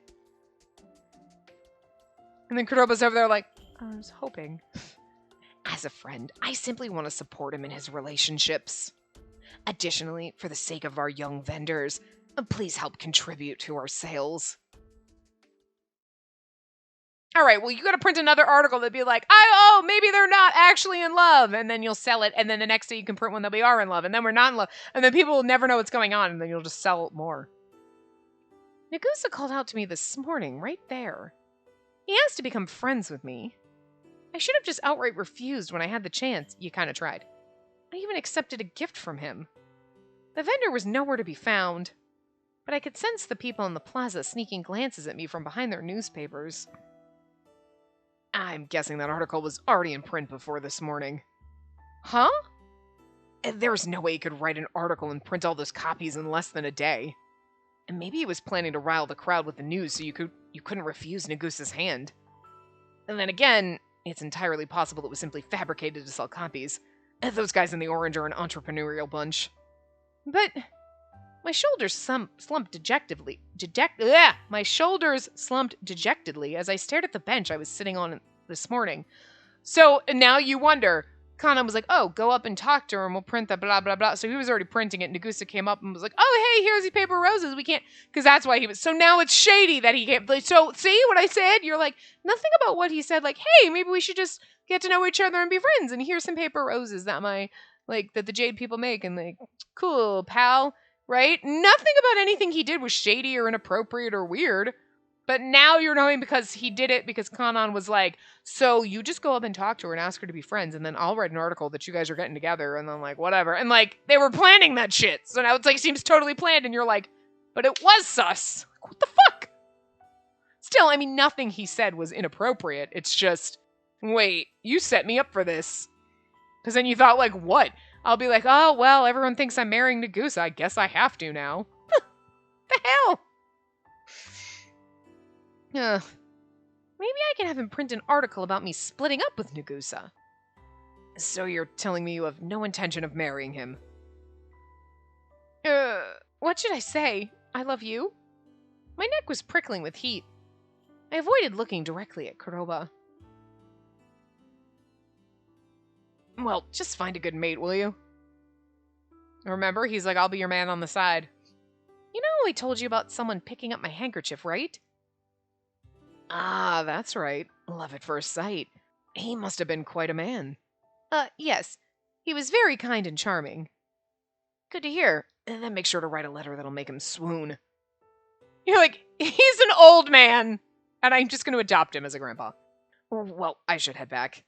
And then Kuroba's over there I was hoping. As a friend, I simply want to support him in his relationships. Additionally, for the sake of our young vendors, please help contribute to our sales. Alright, well, you gotta print another article that'd be maybe they're not actually in love, and then you'll sell it, and then the next day you can print one that we are in love, and then we're not in love, and then people will never know what's going on, and then you'll just sell more. Nagusa called out to me this morning, right there. He asked to become friends with me. I should have just outright refused when I had the chance. You kind of tried. I even accepted a gift from him. The vendor was nowhere to be found, but I could sense the people in the plaza sneaking glances at me from behind their newspapers. I'm guessing that article was already in print before this morning. Huh? There's no way he could write an article and print all those copies in less than a day. And maybe he was planning to rile the crowd with the news so you couldn't refuse Nagusa's hand. And then again, it's entirely possible it was simply fabricated to sell copies. Those guys in the orange are an entrepreneurial bunch. But my shoulders slumped dejectedly. My shoulders slumped dejectedly as I stared at the bench I was sitting on this morning. So now you wonder. Kanan was like, oh, go up and talk to her and we'll print the blah, blah, blah. So he was already printing it. Nagusa came up and was like, oh, hey, here's the paper roses. We can't, because that's why he was. So now it's shady that he can't. So see what I said? You're like, nothing about what he said. Hey, maybe we should just get to know each other and be friends. And here's some paper roses that that the Jade people make. And cool, pal. Right? Nothing about anything he did was shady or inappropriate or weird. But now you're knowing because he did it because Kanan was like, so you just go up and talk to her and ask her to be friends, and then I'll write an article that you guys are getting together, and then whatever. And they were planning that shit. So now it's seems totally planned, and you're like, but it was sus. What the fuck? Still, I mean, nothing he said was inappropriate. It's just, wait, you set me up for this. Because then you thought, what? I'll be like, oh, well, everyone thinks I'm marrying Nagusa. I guess I have to now. The hell? Maybe Maybe I can have him print an article about me splitting up with Nagusa. So you're telling me you have no intention of marrying him? What should I say? I love you? My neck was prickling with heat. I avoided looking directly at Kuroba. Well, just find a good mate, will you? Remember, he's like, I'll be your man on the side. You know, I told you about someone picking up my handkerchief, right? Ah, that's right. Love at first sight. He must have been quite a man. Yes. He was very kind and charming. Good to hear. And then make sure to write a letter that'll make him swoon. You're like, he's an old man, and I'm just going to adopt him as a grandpa. Well, I should head back.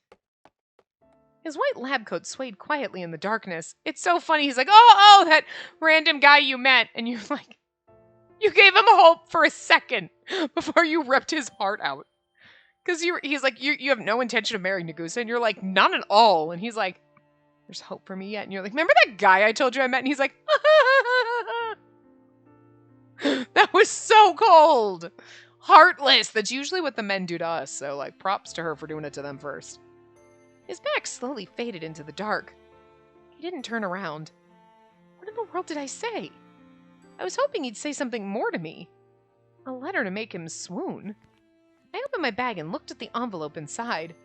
His white lab coat swayed quietly in the darkness. It's so funny. He's like, oh, that random guy you met. And you're like, you gave him hope for a second before you ripped his heart out. Because he's like, you have no intention of marrying Nagusa. And you're like, none at all. And he's like, there's hope for me yet. And you're like, remember that guy I told you I met? And he's like, that was so cold. Heartless. That's usually what the men do to us. So, like, props to her for doing it to them first. His back slowly faded into the dark. He didn't turn around. What in the world did I say? I was hoping he'd say something more to me. A letter to make him swoon. I opened my bag and looked at the envelope inside.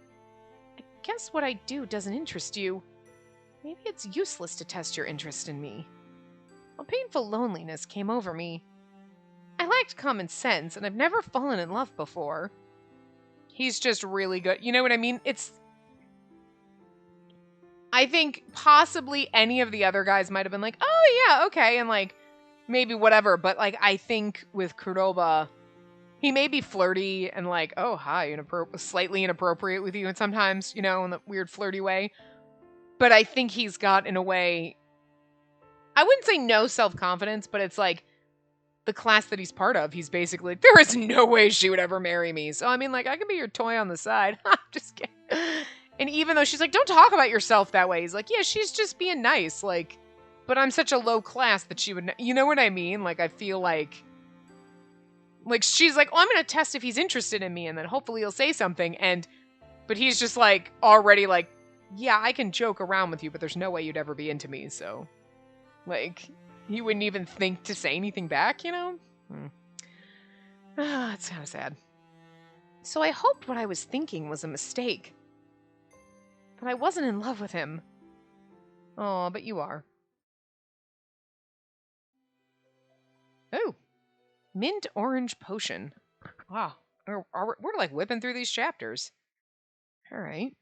I guess what I do doesn't interest you. Maybe it's useless to test your interest in me. A painful loneliness came over me. I lacked common sense, and I've never fallen in love before. He's just really good. You know what I mean? I think possibly any of the other guys might have been like, oh yeah, okay, and like, maybe whatever, but like, I think with Kuroba, he may be flirty and like, oh hi, slightly inappropriate with you, and sometimes, you know, in the weird flirty way, but I think he's got, in a way, I wouldn't say no self-confidence, but it's like, the class that he's part of, he's basically like, there is no way she would ever marry me, so I mean, like, I can be your toy on the side. Just kidding. And even though she's like, don't talk about yourself that way, he's like, yeah, she's just being nice, like, but I'm such a low class that she would, you know what I mean? Like, I feel like she's like, oh, I'm going to test if he's interested in me, and then hopefully he'll say something, but he's just like, already like, yeah, I can joke around with you, but there's no way you'd ever be into me, so, like, he wouldn't even think to say anything back, you know? It's kind of sad. So I hoped what I was thinking was a mistake. But I wasn't in love with him. Oh, but you are. Oh. Mint orange potion. Wow. We're like whipping through these chapters. All right.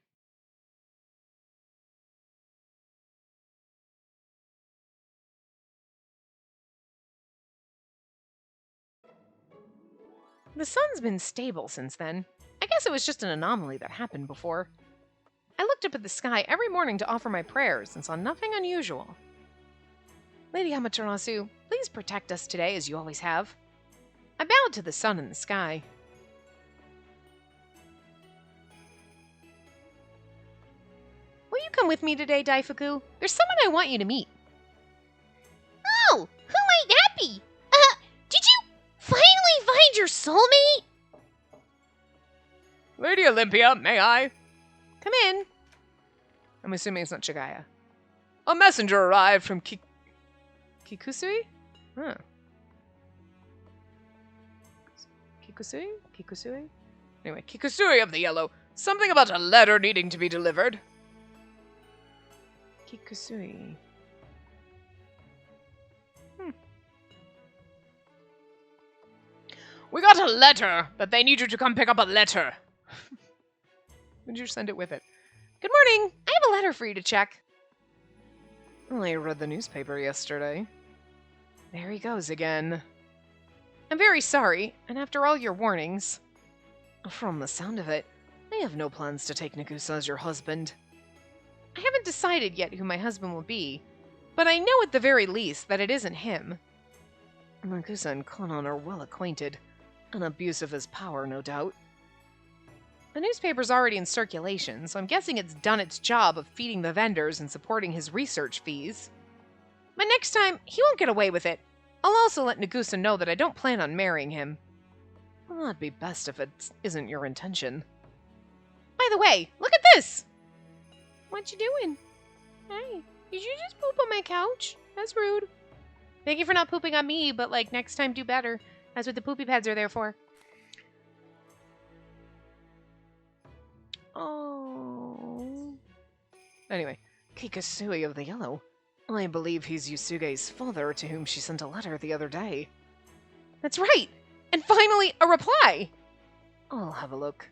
The sun's been stable since then. I guess it was just an anomaly that happened before. I looked up at the sky every morning to offer my prayers and saw nothing unusual. Lady Amaterasu, please protect us today as you always have. I bowed to the sun in the sky. Will you come with me today, Daifuku? There's someone I want you to meet. Oh, who might that be? Did you finally find your soulmate? Lady Olympia, may I? Come in. I'm assuming it's not Chigaya. A messenger arrived from Kikusui? Huh. Kikusui? Anyway, Kikusui of the Yellow. Something about a letter needing to be delivered. Kikusui. We got a letter that they need you to come pick up a letter. Would you send it with it? Good morning. I have a letter for you to check. Well, I read the newspaper yesterday. There he goes again. I'm very sorry, and after all your warnings... From the sound of it, I have no plans to take Nagusa as your husband. I haven't decided yet who my husband will be, but I know at the very least that it isn't him. Nagusa and Konan are well acquainted. An abuse of his power, no doubt. The newspaper's already in circulation, so I'm guessing it's done its job of feeding the vendors and supporting his research fees. But next time, he won't get away with it. I'll also let Nagusa know that I don't plan on marrying him. Well, that'd be best if it isn't your intention. By the way, look at this! What you doing? Hey, did you just poop on my couch? That's rude. Thank you for not pooping on me, but like next time do better. That's what the poopy pads are there for. Oh. Anyway, Kikasui of the Yellow. I believe he's Yusuge's father to whom she sent a letter the other day. That's right! And finally, a reply! I'll have a look.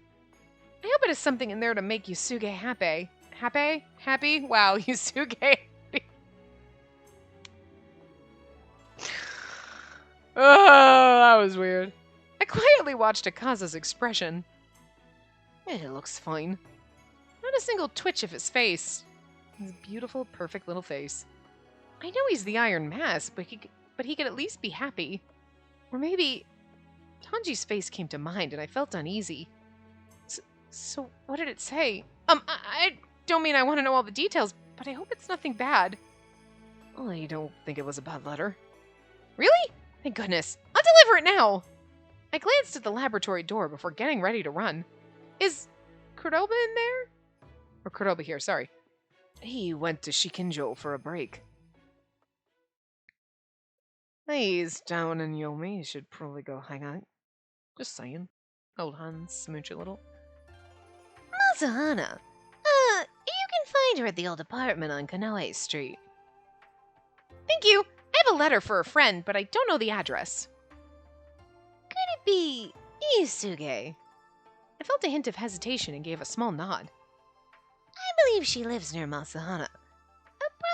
I hope it is something in there to make Yusuge happy. Happy? Happy? Wow, Yusuge. Oh, that was weird. I quietly watched Akaza's expression. It looks fine. Not a single twitch of his face. His beautiful, perfect little face. I know he's the Iron Mask, but he could at least be happy. Or maybe Tanji's face came to mind and I felt uneasy. So what did it say? I don't mean I want to know all the details, but I hope it's nothing bad. I don't think it was a bad letter. Really? Thank goodness. I'll deliver it now. I glanced at the laboratory door before getting ready to run. Is Kuroba in there? Or Kuroba here, sorry. He went to Shikinjo for a break. He's down in Yomi. You should probably go hang out. Just saying. Hold hands, smooch a little. Masuhana. You can find her at the old apartment on Kanoe Street. Thank you. I have a letter for a friend, but I don't know the address. Could it be Yusuge? I felt a hint of hesitation and gave a small nod. I believe she lives near Masuhana.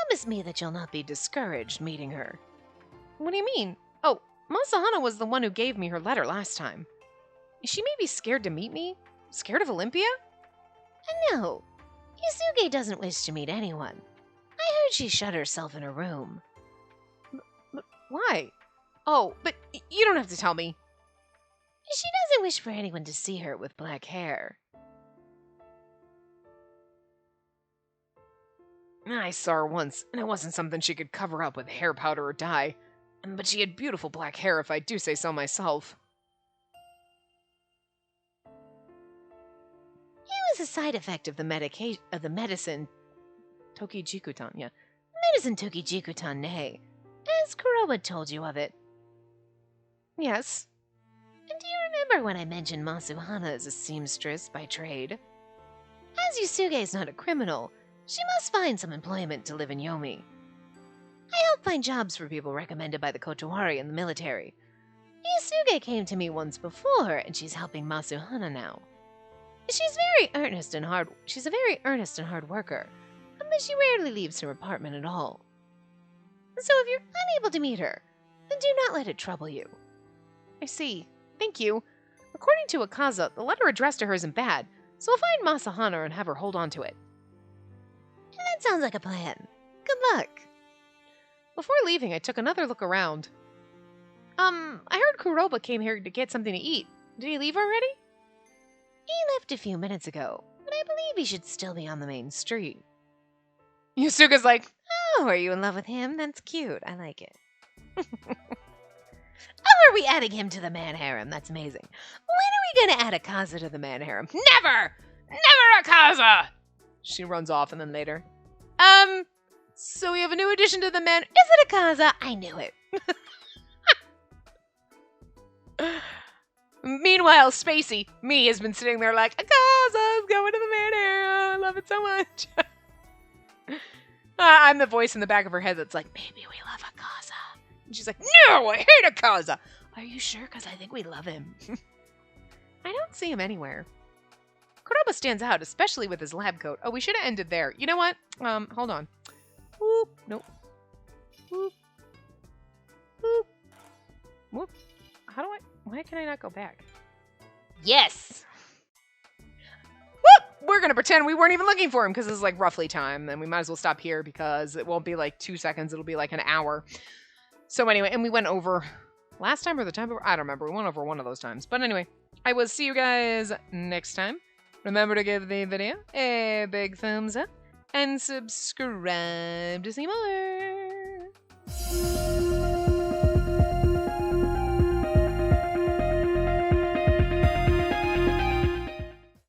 Promise me that you'll not be discouraged meeting her. What do you mean? Oh, Masuhana was the one who gave me her letter last time. Is she maybe scared to meet me? Scared of Olympia? No. Yusuge doesn't wish to meet anyone. I heard she shut herself in her room. But why? Oh, but you don't have to tell me. She doesn't wish for anyone to see her with black hair. I saw her once, and it wasn't something she could cover up with hair powder or dye. But she had beautiful black hair, if I do say so myself. It was a side effect of the medicine Tokijikutan, yeah. Medicine Tokijikutan ne, as Kuroba told you of it. Yes. And do you remember when I mentioned Masuhana as a seamstress by trade? As Yusuge is not a criminal, she must find some employment to live in Yomi. I help find jobs for people recommended by the Kotowari and the military. Yusuge came to me once before, and she's helping Masuhana now. She's a very earnest and hard worker, but she rarely leaves her apartment at all. So if you're unable to meet her, then do not let it trouble you. I see. Thank you. According to Akaza, the letter addressed to her isn't bad, so I'll find Masuhana and have her hold on to it. That sounds like a plan. Good luck. Before leaving, I took another look around. I heard Kuroba came here to get something to eat. Did he leave already? He left a few minutes ago, but I believe he should still be on the main street. Yusuke's like, oh, are you in love with him? That's cute. I like it. How are we adding him to the man harem? That's amazing. When are we going to add Akaza to the man harem? Never! Never Akaza! She runs off and then later. So we have a new addition to the man. Is it Akaza? I knew it. Meanwhile, Spacey, me, has been sitting there like, Akaza's going to the man harem. I love it so much. I'm the voice in the back of her head that's like, baby, we love Akaza. And she's like, no, I hate Akaza. Are you sure? Because I think we love him. I don't see him anywhere. Kuroba stands out, especially with his lab coat. Oh, we should have ended there. You know what? Hold on. Whoop. Nope. Whoop. Whoop. Whoop. Why can I not go back? Yes. Whoop! We're going to pretend we weren't even looking for him because this is like roughly time. And we might as well stop here because it won't be like 2 seconds. It'll be like an hour. So anyway, and we went over last time or the time before? I don't remember. We went over one of those times. But anyway, I will see you guys next time. Remember to give the video a big thumbs up and subscribe to see more.